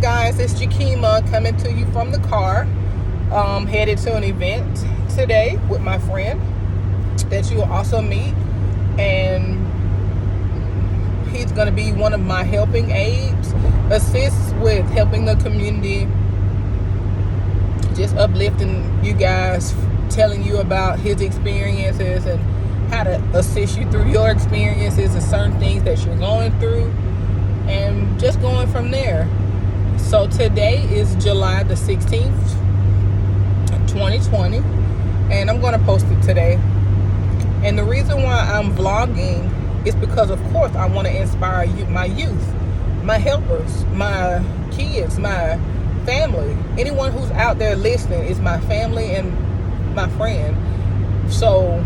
guys, it's Jakima coming to you from the car. Headed to an event today with my friend that you will also meet, and he's going to be one of my helping aides, assists with helping the community, just uplifting you guys, telling you about his experiences and how to assist you through your experiences and certain things that you're going through, and just going from there. So today is July the 16th, 2020, and I'm going to post it today. And the reason why I'm vlogging is because, of course, I want to inspire you, my youth, my helpers, my kids, my family. Anyone who's out there listening is my family and my friend. So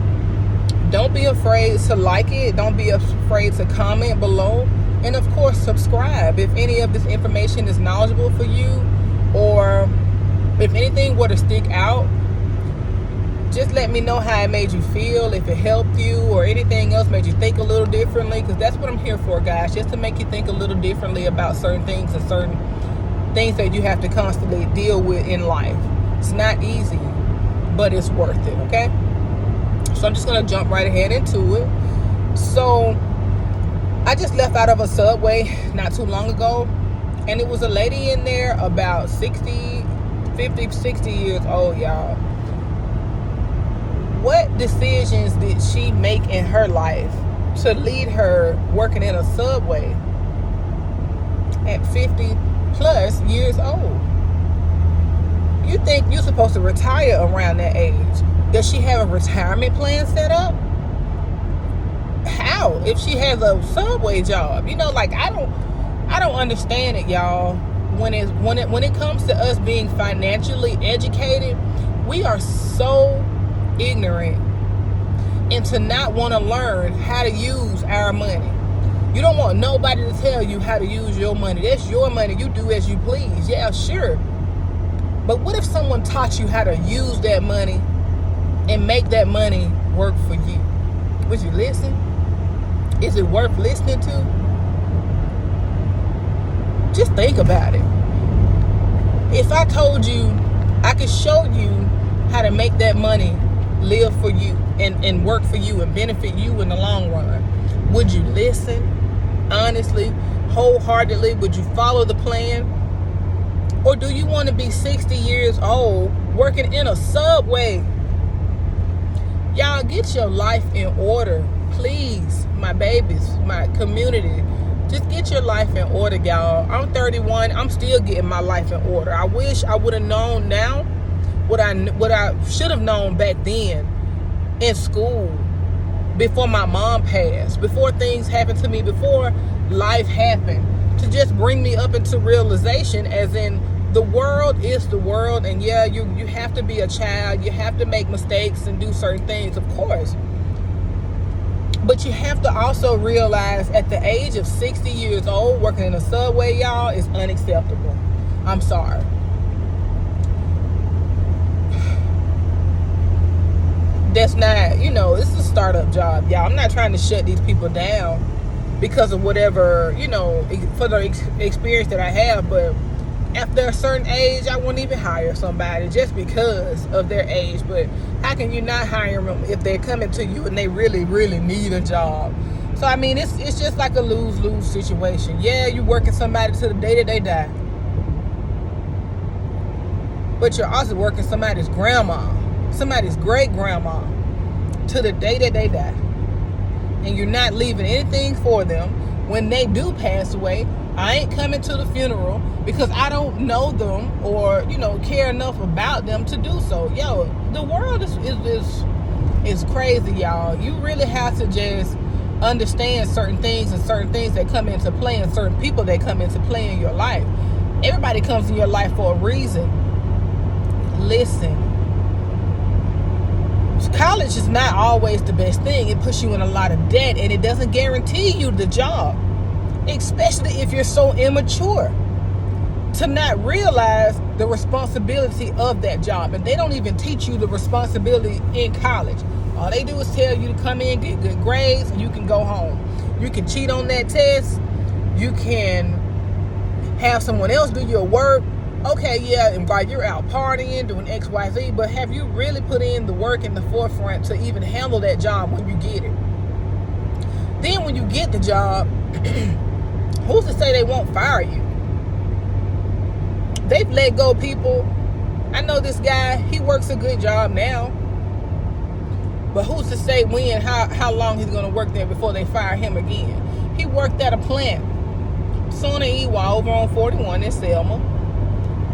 don't be afraid to like it. Don't be afraid to comment below. And of course, subscribe if any of this information is knowledgeable for you, or if anything were to stick out, just let me know how it made you feel, if it helped you, or anything else made you think a little differently, because that's what I'm here for, guys, just to make you think a little differently about certain things and certain things that you have to constantly deal with in life. It's not easy, but it's worth it, okay? So I'm just going to jump right ahead into it. So I just left out of a Subway not too long ago, and it was a lady in there about 60 years old, y'all. What decisions did she make in her life to lead her working in a Subway at 50 plus years old? You think you're supposed to retire around that age? Does she have a retirement plan set up? How? If she has a Subway job, like I don't understand it, y'all. When it comes to us being financially educated, we are so ignorant, and to not want to learn how to use our money. You don't want nobody to tell you how to use your money. That's your money. You do as you please. Yeah, sure. But what if someone taught you how to use that money and make that money work for you? Would you listen? Is it worth listening to? Just think about it. If I told you I could show you how to make that money live for you and work for you and benefit you in the long run, would you listen? Honestly, wholeheartedly, would you follow the plan? Or do you want to be 60 years old working in a Subway? Y'all, get your life in order, please. My babies, my community, just get your life in order, y'all. I'm 31. I'm still getting my life in order. I wish I would have known now what I should have known back then in school, before my mom passed, before things happened to me, before life happened, to just bring me up into realization, as in the world is the world, and yeah, you have to be a child, you have to make mistakes and do certain things, of course. But you have to also realize at the age of 60 years old, working in a Subway, y'all, is unacceptable. I'm sorry. That's not, it's a startup job, y'all. I'm not trying to shut these people down because of whatever, for the experience that I have. But after a certain age, I wouldn't even hire somebody just because of their age. But how can you not hire them if they're coming to you and they really, really need a job? So, I mean, it's just like a lose-lose situation. Yeah, you're working somebody to the day that they die. But you're also working somebody's grandma, somebody's great-grandma, to the day that they die. And you're not leaving anything for them when they do pass away. I ain't coming to the funeral because I don't know them or, care enough about them to do so. Yo, the world is crazy, y'all. You really have to just understand certain things and certain things that come into play and certain people that come into play in your life. Everybody comes in your life for a reason. Listen. College is not always the best thing. It puts you in a lot of debt, and it doesn't guarantee you the job, especially if you're so immature to not realize the responsibility of that job. And they don't even teach you the responsibility in college. All they do is tell you to come in, get good grades, and you can go home. You can cheat on that test. You can have someone else do your work. Okay, yeah, and while you're out partying, doing X, Y, Z, but have you really put in the work in the forefront to even handle that job when you get it? Then when you get the job, who's to say they won't fire you? They've let go people. I know this guy, he works a good job now. But who's to say when, how long he's going to work there before they fire him again? He worked at a plant, Sona Ewa, over on 41 in Selma.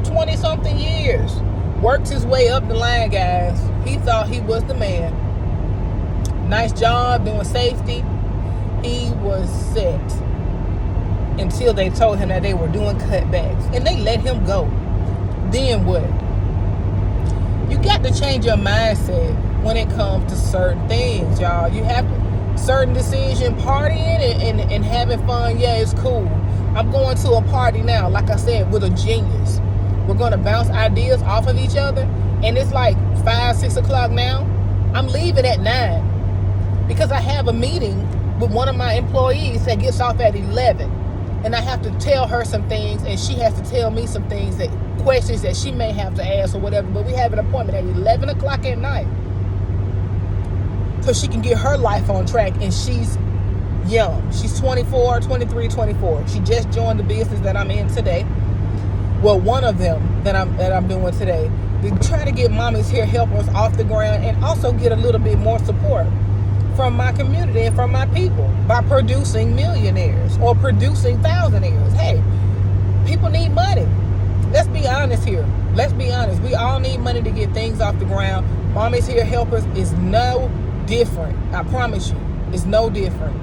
20-something years. Worked his way up the line, guys. He thought he was the man. Nice job doing safety. He was set. Until they told him that they were doing cutbacks. And they let him go. Then what? You got to change your mindset when it comes to certain things, y'all. You have certain decision, partying and having fun. Yeah, it's cool. I'm going to a party now, like I said, with a genius. We're going to bounce ideas off of each other. And it's like 5, 6 o'clock now. I'm leaving at 9 because I have a meeting with one of my employees that gets off at 11. And I have to tell her some things, and she has to tell me some things, questions that she may have to ask or whatever. But we have an appointment at 11 o'clock at night so she can get her life on track. And she's young. She's 24, 23, 24. She just joined the business that I'm in today. Well, one of them that I'm doing today. To try to get Mommy's Hair Helpers off the ground and also get a little bit more support from my community and from my people by producing millionaires or producing thousandaires. Hey, people need money. Let's be honest here. Let's be honest. We all need money to get things off the ground. Mommy's Hair Helpers is no different. I promise you, it's no different.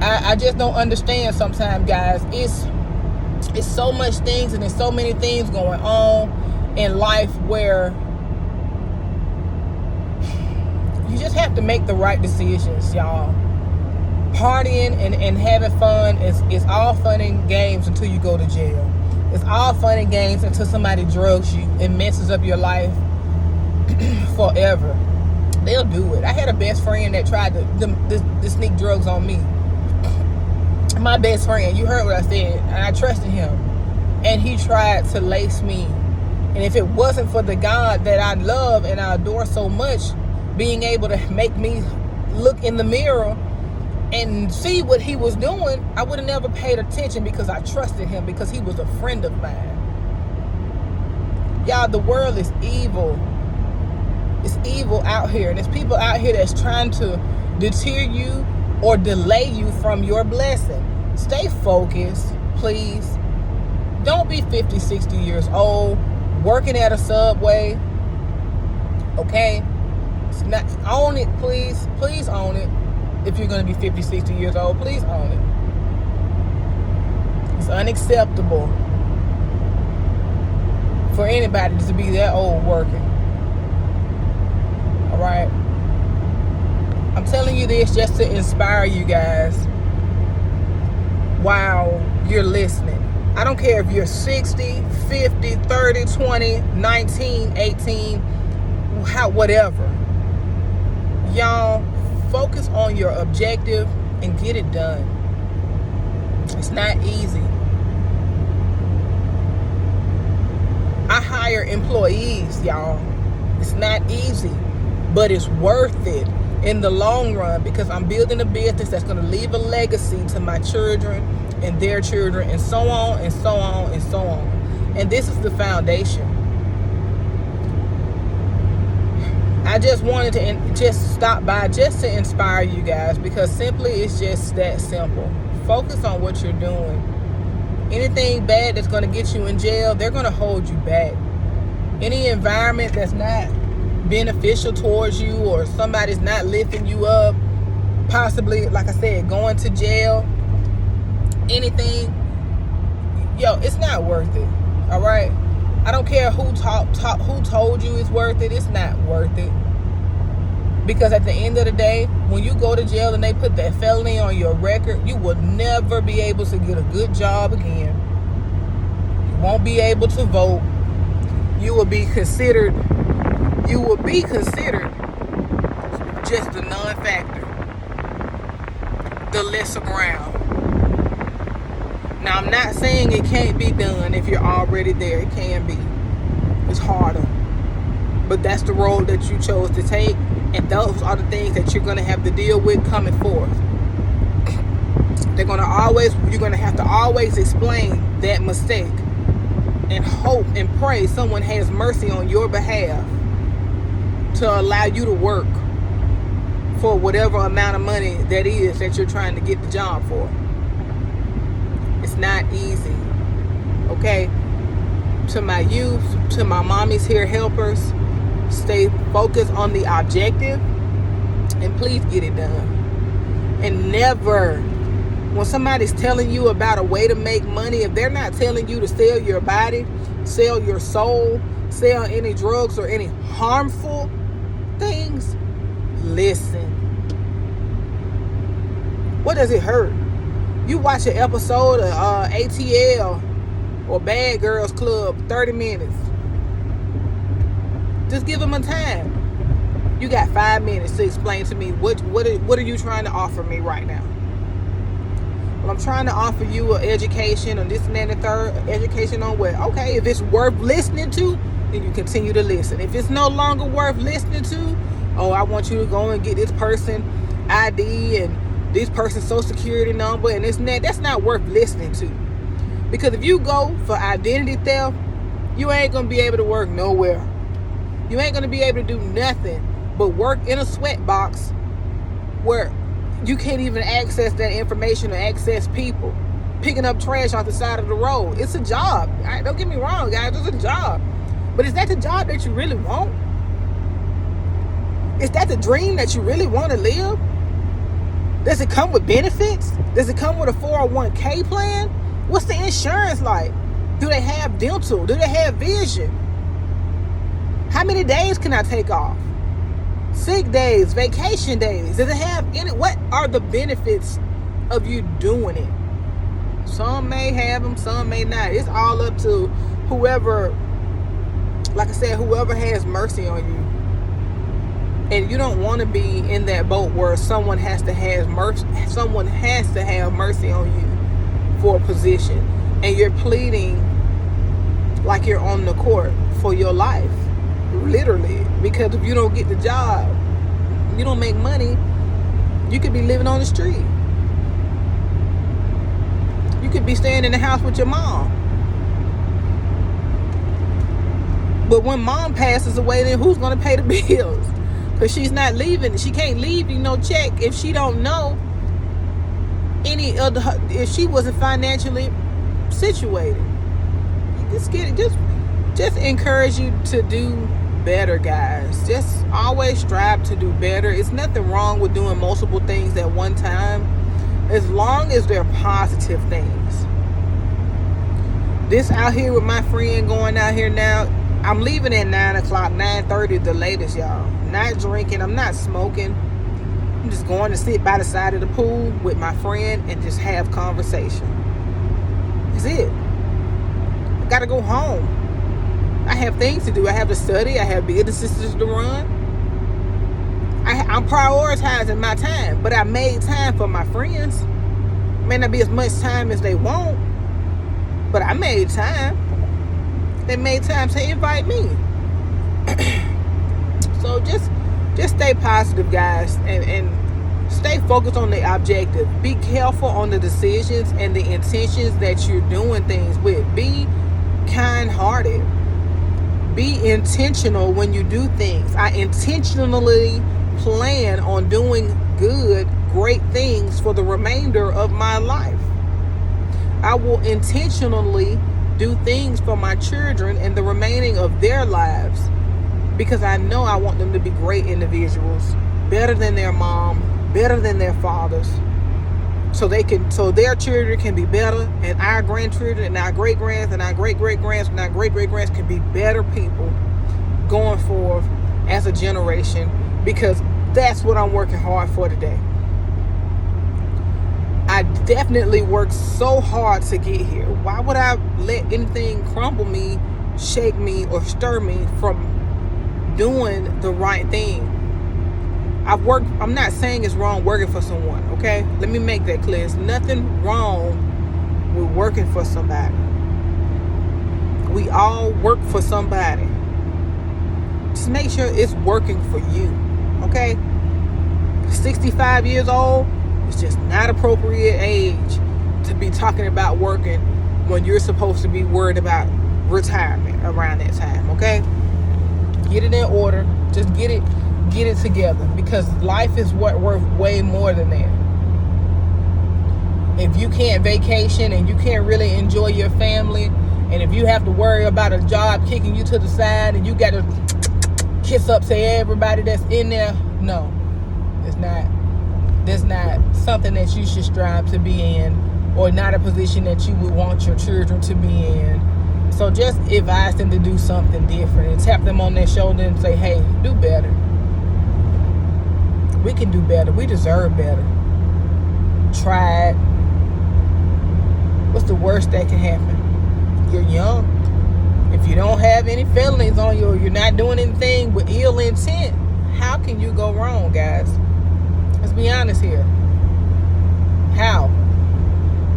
I just don't understand sometimes, guys. It's so much things and there's so many things going on in life where you just have to make the right decisions, y'all. Partying and having fun is all fun and games until you go to jail. It's all fun and games until somebody drugs you and messes up your life forever. They'll do it. I had a best friend that tried to sneak drugs on me. My best friend, you heard what I said, and I trusted him. And he tried to lace me. And if it wasn't for the God that I love and I adore so much, being able to make me look in the mirror and see what he was doing, I would have never paid attention because I trusted him because he was a friend of mine. Y'all, the world is evil. It's evil out here. And there's people out here that's trying to deter you or delay you from your blessing. Stay focused, please. Don't be 50, 60 years old working at a Subway. Okay? It's not, own it, please. Please own it. If you're going to be 50, 60 years old, please own it. It's unacceptable for anybody to be that old working. All right? I'm telling you this just to inspire you guys while you're listening. I don't care if you're 60, 50, 30, 20, 19, 18, whatever. Y'all, focus on your objective and get it done. It's not easy. I hire employees, y'all. It's not easy, but it's worth it in the long run because I'm building a business that's going to leave a legacy to my children and their children and so on and so on and so on. And this is the foundation. I just wanted to just stop by just to inspire you guys because simply it's just that simple. Focus on what you're doing. Anything bad that's going to get you in jail, they're going to hold you back. Any environment that's not beneficial towards you or somebody's not lifting you up, possibly, like I said, going to jail, anything, it's not worth it. All right? I don't care who told you it's worth it. It's not worth it. Because at the end of the day, when you go to jail and they put that felony on your record, you will never be able to get a good job again. You won't be able to vote. You will be considered just a non-factor. the lesser ground. Now, I'm not saying it can't be done if you're already there. It can be. It's harder. But that's the road that you chose to take. And those are the things that you're going to have to deal with coming forth. You're going to have to always explain that mistake. And hope and pray someone has mercy on your behalf to allow you to work for whatever amount of money that is that you're trying to get the job for. It's not easy. Okay? To my youth, to my mommies here helpers, stay focused on the objective and please get it done. And never, when somebody's telling you about a way to make money, if they're not telling you to sell your body, sell your soul, sell any drugs or any harmful things, listen. What does it hurt? You watch an episode of ATL or Bad Girls Club, 30 minutes. Just give them a time. You got 5 minutes to explain to me what are you trying to offer me right now? Well, I'm trying to offer you an education on this and that and the third. Education on what? Okay, if it's worth listening to, then you continue to listen. If it's no longer worth listening to, oh, I want you to go and get this person ID and this person's social security number and this and that. That's not worth listening to. Because if you go for identity theft, you ain't going to be able to work nowhere. You ain't going to be able to do nothing but work in a sweat box where you can't even access that information or access people. Picking up trash off the side of the road. It's a job. Right? Don't get me wrong, guys. It's a job. But is that the job that you really want? Is that the dream that you really want to live? Does it come with benefits? Does it come with a 401k plan? What's the insurance like? Do they have dental? Do they have vision? How many days can I take off? Sick days, vacation days. Does it have any? What are the benefits of you doing it? Some may have them, some may not. It's all up to whoever, like I said, whoever has mercy on you. And you don't want to be in that boat where someone has to have mercy on you for a position. And you're pleading like you're on the court for your life. Literally. Because if you don't get the job, you don't make money, you could be living on the street. You could be staying in the house with your mom. But when mom passes away, then who's going to pay the bills? Because she's not leaving. She can't leave you no check if she don't know any other, if she wasn't financially situated. Just encourage you to do better, guys. Just always strive to do better. It's nothing wrong with doing multiple things at one time, as long as they're positive things. This out here with my friend going out here now, I'm leaving at 9 o'clock, 9:30 the latest, y'all. Not drinking, I'm not smoking. I'm just going to sit by the side of the pool with my friend and just have conversation. That's it. I gotta go home. I have things to do. I have to study. I have businesses to run. I'm prioritizing my time, but I made time for my friends. May not be as much time as they want, but I made time. They made time to invite me. So just stay positive, guys, and stay focused on the objective. Be careful on the decisions and the intentions that you're doing things with. Be kind-hearted. Be intentional when you do things. I intentionally plan on doing good, great things for the remainder of my life. I will intentionally do things for my children and the remaining of their lives, because I know I want them to be great individuals, better than their mom, better than their fathers, so their children can be better, and our grandchildren and our great-grands and our great-great-grands and our great-great-grands can be better people going forth as a generation, because that's what I'm working hard for today. I definitely worked so hard to get here. Why would I let anything crumble me, shake me, or stir me from doing the right thing? I'm not saying it's wrong working for someone, okay? Let me make that clear. There's nothing wrong with working for somebody. We all work for somebody. Just make sure it's working for you, okay? 65 years old is just not appropriate age to be talking about working when you're supposed to be worried about retirement around that time, okay? Get it in order. Just get it together, because life is worth way more than that. If you can't vacation and you can't really enjoy your family, and if you have to worry about a job kicking you to the side and you got to kiss up to everybody that's in there, no, it's not. That's not something that you should strive to be in, or not a position that you would want your children to be in. So just advise them to do something different and tap them on their shoulder and say, hey, do better. We can do better. We deserve better. Try it. What's the worst that can happen? You're young. If you don't have any felonies on you, or you're not doing anything with ill intent, how can you go wrong, guys? Let's be honest here. How?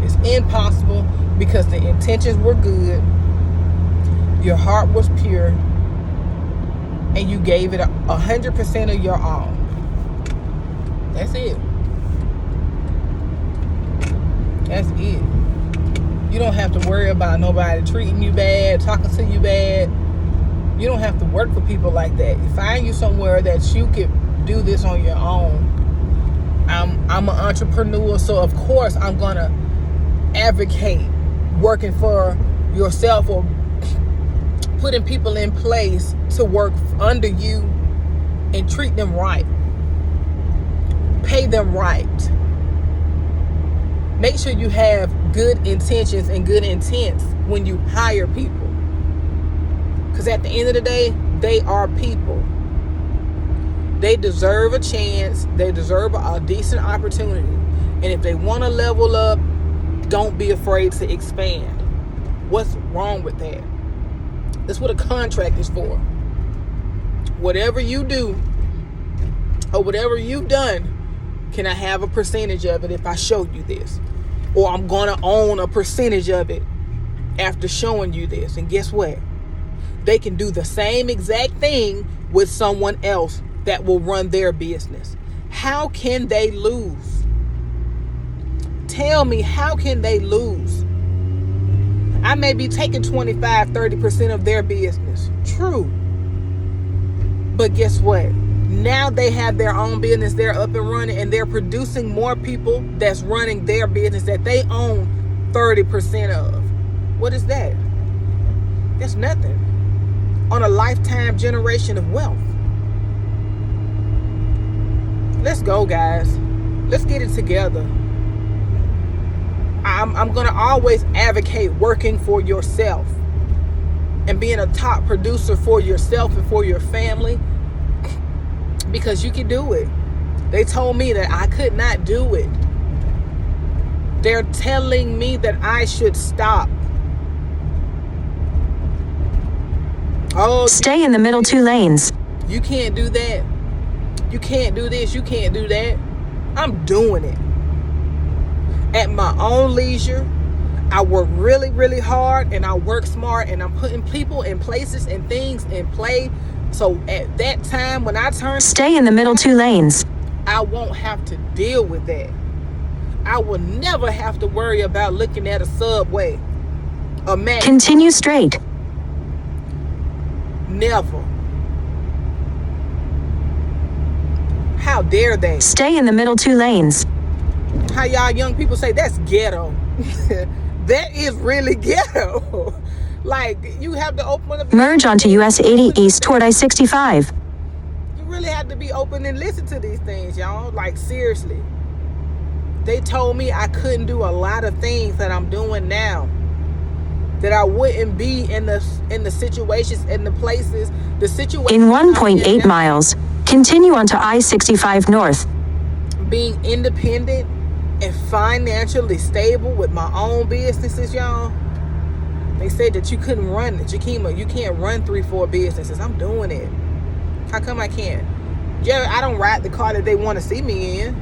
It's impossible, because the intentions were good, your heart was pure, and you gave it 100% of your all. That's it. That's it. You don't have to worry about nobody treating you bad, talking to you bad. You don't have to work for people like that. You find you somewhere that you could do this on your own. I'm an entrepreneur, so of course I'm gonna advocate working for yourself, or putting people in place to work under you and treat them right. Pay them right. Make sure you have good intentions and good intents when you hire people. Because at the end of the day, they are people. They deserve a chance. They deserve a decent opportunity. And if they want to level up, don't be afraid to expand. What's wrong with that? That's what a contract is for. Whatever you do, or whatever you've done, can I have a percentage of it if I show you this? Or I'm going to own a percentage of it after showing you this. And guess what? They can do the same exact thing with someone else that will run their business. How can they lose? Tell me, how can they lose? I may be taking 25-30% of their business. True. But guess what? Now they have their own business. They're up and running, and they're producing more people that's running their business that they own 30% of. What is that? That's nothing on a lifetime generation of wealth. Let's go, guys. Let's get it together. I'm going to always advocate working for yourself and being a top producer for yourself and for your family, because you can do it. They told me that I could not do it. They're telling me that I should stop. Oh, stay in the middle 2 lanes. You can't do that. You can't do this. You can't do that. I'm doing it at my own leisure. I work really, really hard, and I work smart, and I'm putting people in places and things in play. So at that time, when I turn, stay in the middle 2 lanes. I won't have to deal with that. I will never have to worry about looking at a Subway, a Mac. Continue straight. Never. How dare they? Stay in the middle 2 lanes. How y'all young people say that's ghetto. That is really ghetto. Like, you have to open up. Merge onto US 80 East toward I-65. You really have to be open and listen to these things, y'all. Like, seriously. They told me I couldn't do a lot of things that I'm doing now. That I wouldn't be in the situations, in the places, the situations. In 1.8 miles, continue onto I-65 North. Being independent and financially stable with my own businesses, y'all. They said that you couldn't run it. Jakima, you can't run 3-4 businesses. I'm doing it. How come I can't? Yeah, I don't ride the car that they want to see me in.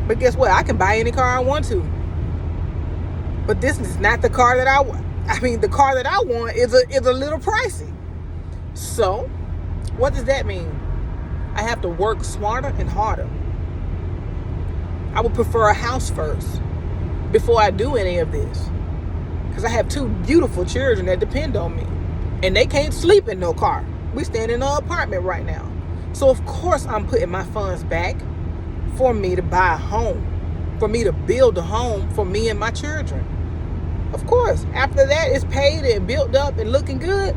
But guess what? I can buy any car I want to. But this is not the car that I want. I mean, the car that I want is a little pricey. So, what does that mean? I have to work smarter and harder. I would prefer a house first before I do any of this. Because I have 2 beautiful children that depend on me. And they can't sleep in no car. We stand in an apartment right now. So, of course, I'm putting my funds back for me to buy a home. For me to build a home for me and my children. Of course, after that is paid and built up and looking good,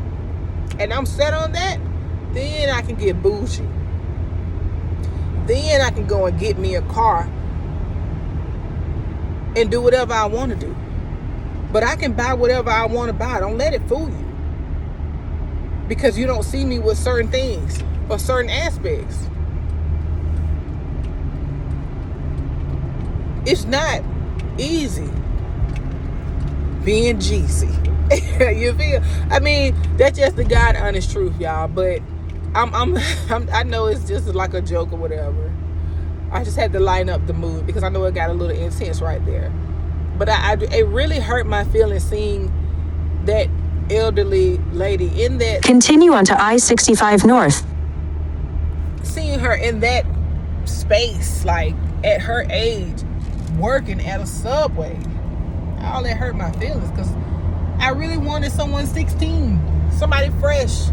and I'm set on that, then I can get bougie. Then I can go and get me a car and do whatever I want to do. But I can buy whatever I want to buy. Don't let it fool you. Because you don't see me with certain things or certain aspects. It's not easy being GC. You feel? I mean, that's just the God honest truth, y'all. But I know it's just like a joke or whatever. I just had to line up the mood because I know it got a little intense right there. But it really hurt my feelings seeing that elderly lady in that. Continue onto I-65 North. Seeing her in that space, like at her age, working at a Subway. All that hurt my feelings because I really wanted someone 16, somebody fresh,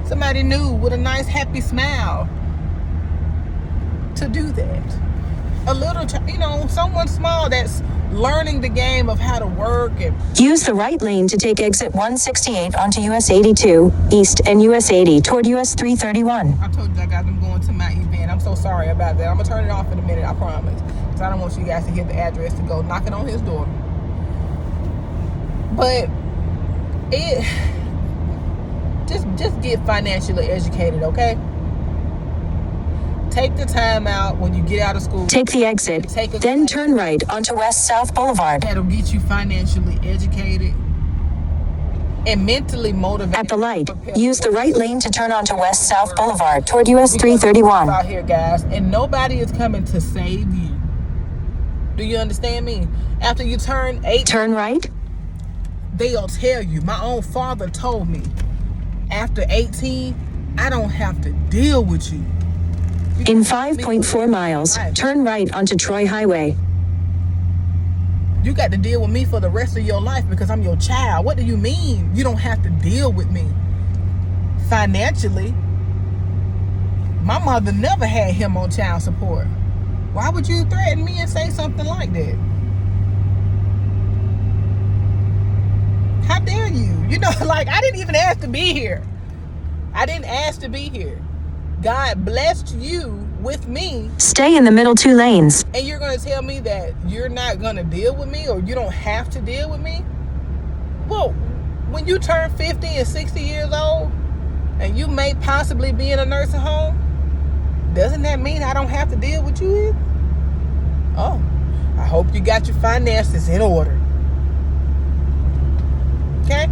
somebody new with a nice happy smile to do that. A little, someone small that's learning the game of how to work and Use the right lane to take exit 168 onto US 82 East and US 80 toward US 331. I told you I got them going to my event. I'm so sorry about that. I'm gonna turn it off in a minute, I promise. Because I don't want you guys to hear the address to go knocking on his door. But just get financially educated, okay? Take the time out when you get out of school. Take the exit, then turn right onto West South Boulevard. That'll get you financially educated and mentally motivated. At the light, use the right lane to turn onto West South Boulevard toward US 331. Out here, guys, and nobody is coming to save you. Do you understand me? After you turn 8, turn right. They'll tell you. My own father told me, after 18, I don't have to deal with you. In 5.4 miles, turn right onto Troy Highway. You got to deal with me for the rest of your life because I'm your child. What do you mean you don't have to deal with me? Financially, my mother never had him on child support. Why would you threaten me and say something like that? How dare you? Like, I didn't even ask to be here. I didn't ask to be here. God blessed you with me. Stay in the middle 2 lanes. And you're going to tell me that you're not going to deal with me or you don't have to deal with me? Well, when you turn 50 and 60 years old and you may possibly be in a nursing home, doesn't that mean I don't have to deal with you either? Oh, I hope you got your finances in order. Okay?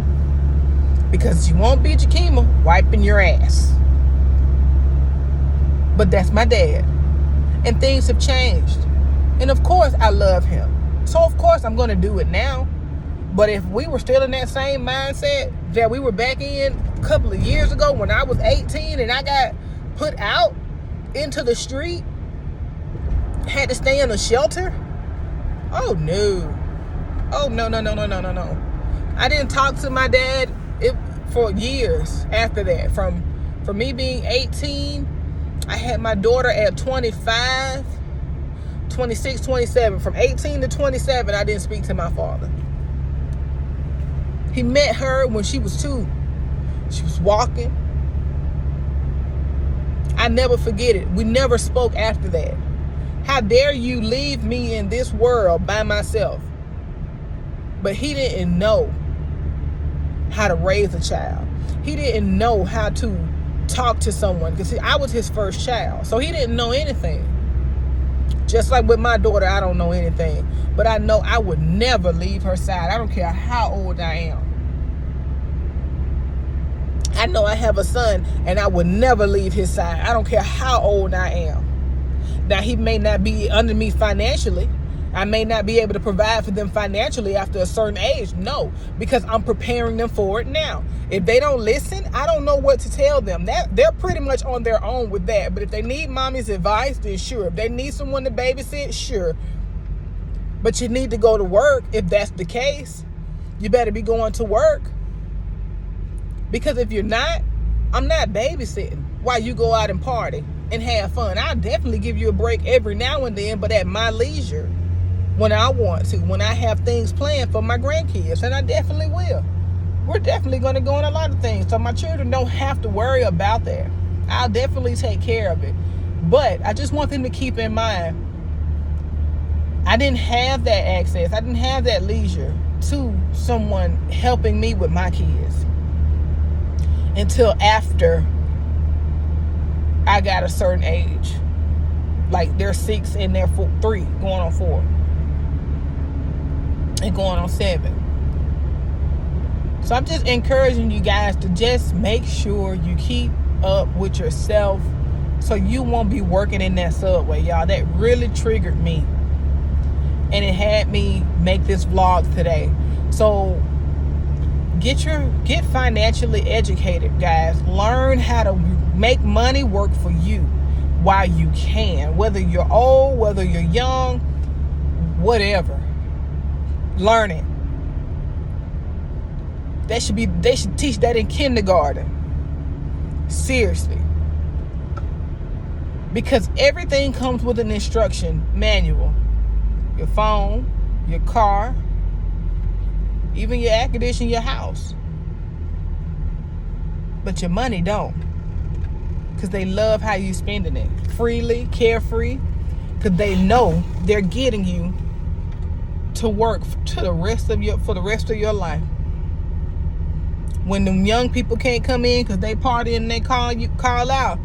Because you won't be Jakima wiping your ass. But that's my dad. And things have changed. And of course I love him. So of course I'm going to do it now. But if we were still in that same mindset that we were back in a couple of years ago when I was 18 and I got put out into the street, had to stay in a shelter. Oh no. Oh no. I didn't talk to my dad for years after that. From me being 18, I had my daughter at 25, 26, 27. From 18 to 27, I didn't speak to my father. He met her when she was 2. She was walking. I never forget it. We never spoke after that. How dare you leave me in this world by myself? But he didn't know how to raise a child. He didn't know how to talk to someone because I was his first child. So he didn't know anything. Just like with my daughter, I don't know anything. But I know I would never leave her side. I don't care how old I am. I know I have a son, and I would never leave his side. I don't care how old I am. Now, he may not be under me financially. I may not be able to provide for them financially after a certain age. No, because I'm preparing them for it now. If they don't listen, I don't know what to tell them. They're pretty much on their own with that. But if they need mommy's advice, then sure. If they need someone to babysit, sure. But you need to go to work. If that's the case, you better be going to work. Because if you're not, I'm not babysitting while you go out and party and have fun. I'll definitely give you a break every now and then, but at my leisure, when I want to, when I have things planned for my grandkids, and I definitely will. We're definitely going to go on a lot of things, so my children don't have to worry about that. I'll definitely take care of it. But I just want them to keep in mind, I didn't have that access. I didn't have that leisure to someone helping me with my kids until after I got a certain age. Like they're 6 and they're 3, going on 4. And going on 7. So I'm just encouraging you guys to just make sure you keep up with yourself so you won't be working in that subway, y'all. That really triggered me. And it had me make this vlog today. So get financially educated, guys. Learn how to make money work for you while you can. Whether you're old, whether you're young, whatever. Learn it. They should teach that in kindergarten. Seriously. Because everything comes with an instruction manual. Your phone, your car, even your air conditioning, your house. But your money don't. Because they love how you spending it. Freely, carefree. Because they know they're getting you to work for the rest of your life. When them young people can't come in because they party and they call out,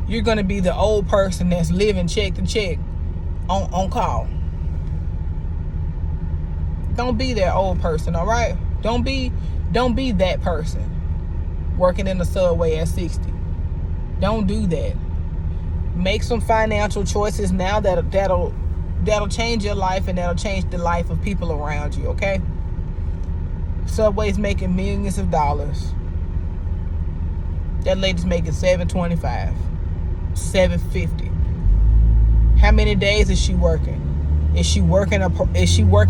you're gonna be the old person that's living check to check on call. Don't be that old person, all right? Don't be that person working in the subway at 60. Don't do that. Make some financial choices now that'll change your life and that'll change the life of people around you, okay? Subway's making millions of dollars. That lady's making $7.25, $7.50. How many days is she working? Is she working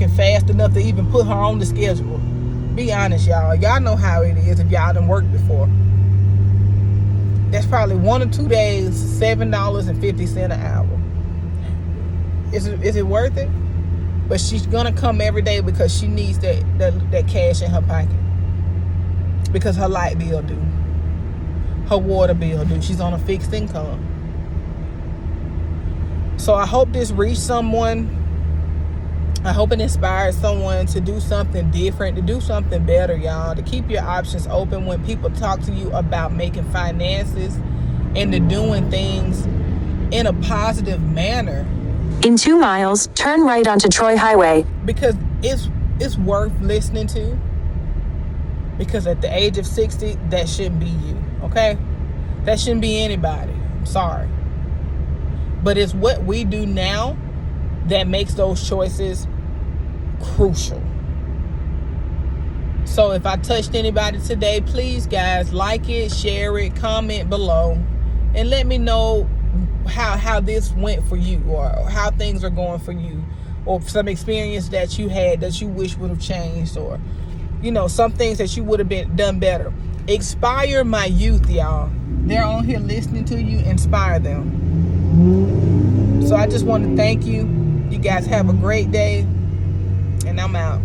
fast enough to even put her on the schedule? Be honest, y'all. Y'all know how it is if y'all done worked before. That's probably 1 or 2 days, $7.50 an hour. Is it worth it? But she's gonna come every day because she needs that cash in her pocket. Because her light bill due. Her water bill due. She's on a fixed income. So I hope this reached someone. I hope it inspired someone to do something different, to do something better, y'all. To keep your options open when people talk to you about making finances and to doing things in a positive manner. In 2 miles, turn right onto Troy Highway. Because it's worth listening to. Because at the age of 60, that shouldn't be you, okay? That shouldn't be anybody. I'm sorry. But it's what we do now that makes those choices crucial. So if I touched anybody today, please, guys, like it, share it, comment below, and let me know how this went for you, or how things are going for you, or some experience that you had that you wish would have changed, or some things that you would have done better. Inspire my youth, y'all. They're on here listening to you. Inspire them. So I just want to thank you. You guys have a great day, and I'm out.